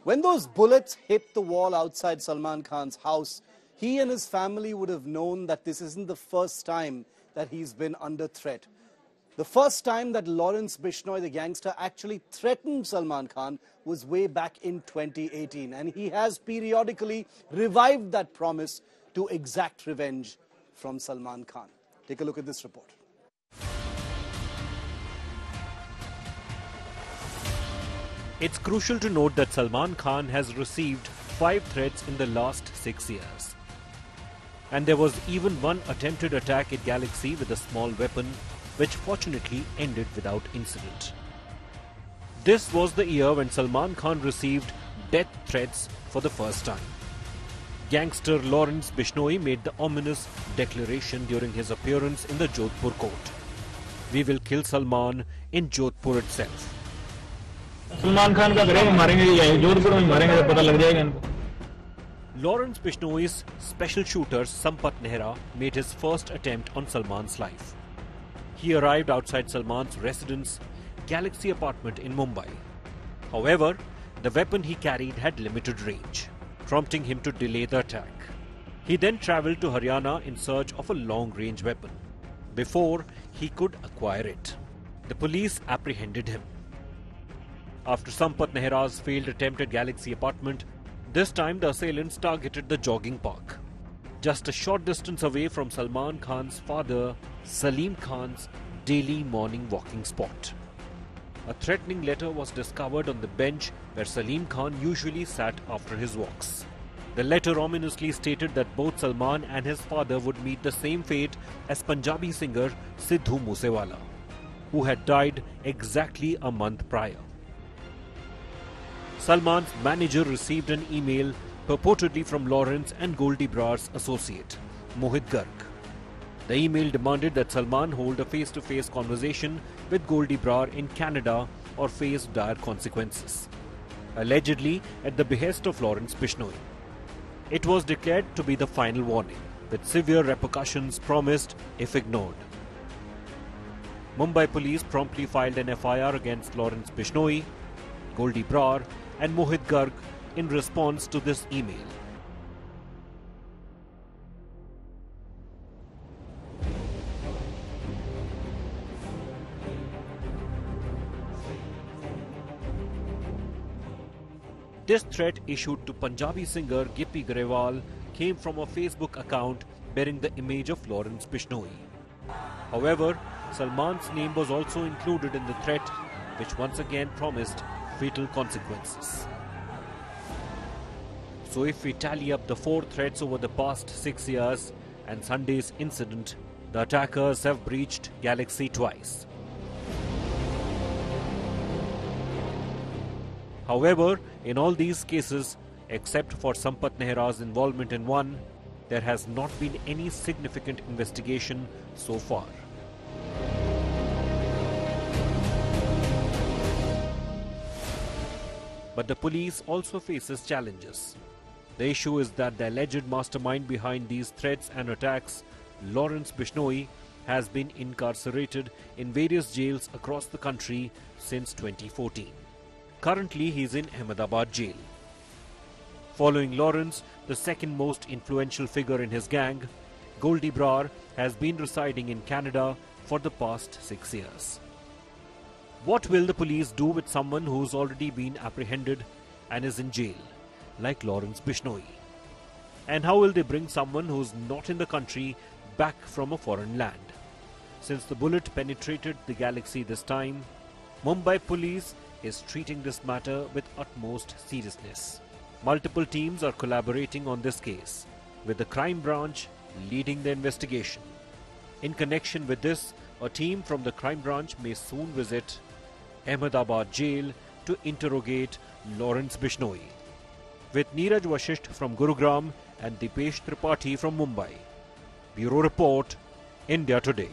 When those bullets hit the wall outside Salman Khan's house, he and his family would have known that this isn't the first time that he's been under threat. The first time that Lawrence Bishnoi, the gangster, actually threatened Salman Khan was way back in 2018. And he has periodically revived that promise to exact revenge from Salman Khan. Take a look at this report. It's crucial to note that Salman Khan has received 5 threats in the last 6 years. And there was even one attempted attack at Galaxy with a small weapon, which fortunately ended without incident. This was the year when Salman Khan received death threats for the first time. Gangster Lawrence Bishnoi made the ominous declaration during his appearance in the Jodhpur court. We will kill Salman in Jodhpur itself. Salman Khan का करेंगे मारेंगे या जोधपुर में मारेंगे तो पता लग जाएगा इनको. Lawrence Bishnoi's special shooter Sampath Nehra made his first attempt on Salman's life. He arrived outside Salman's residence, Galaxy apartment in Mumbai. However, the weapon he carried had limited range, prompting him to delay the attack. He then travelled to Haryana in search of a long-range weapon, before he could acquire it. The police apprehended him. After Sampath Nehra's failed attempt at Galaxy apartment, this time the assailants targeted the jogging park, just a short distance away from Salman Khan's father, Salim Khan's daily morning walking spot. A threatening letter was discovered on the bench where Salim Khan usually sat after his walks. The letter ominously stated that both Salman and his father would meet the same fate as Punjabi singer Sidhu Moosewala, who had died exactly a month prior. Salman's manager received an email purportedly from Lawrence and Goldie Brar's associate, Mohit Garg. The email demanded that Salman hold a face-to-face conversation with Goldie Brar in Canada or face dire consequences, allegedly at the behest of Lawrence Bishnoi. It was declared to be the final warning, with severe repercussions promised if ignored. Mumbai police promptly filed an FIR against Lawrence Bishnoi, Goldie Brar and Mohit Garg in response to this email. This threat issued to Punjabi singer Gippy Grewal came from a Facebook account bearing the image of Lawrence Bishnoi. However, Salman's name was also included in the threat, which once again promised fatal consequences. So if we tally up the 4 threats over the past 6 years and Sunday's incident, the attackers have breached Galaxy twice. However, in all these cases, except for Sampath Nehra's involvement in one, there has not been any significant investigation so far. But the police also faces challenges. The issue is that the alleged mastermind behind these threats and attacks, Lawrence Bishnoi, has been incarcerated in various jails across the country since 2014. Currently, he is in Ahmedabad jail. Following Lawrence, the second most influential figure in his gang, Goldie Brar, has been residing in Canada for the past 6 years. What will the police do with someone who's already been apprehended and is in jail, like Lawrence Bishnoi? And how will they bring someone who's not in the country back from a foreign land? Since the bullet penetrated the Galaxy this time, Mumbai police is treating this matter with utmost seriousness. Multiple teams are collaborating on this case, with the crime branch leading the investigation. In connection with this, a team from the crime branch may soon visit Ahmedabad jail to interrogate Lawrence Bishnoi. With Neeraj Vashisht from Gurugram and Dipesh Tripathi from Mumbai. Bureau Report, India Today.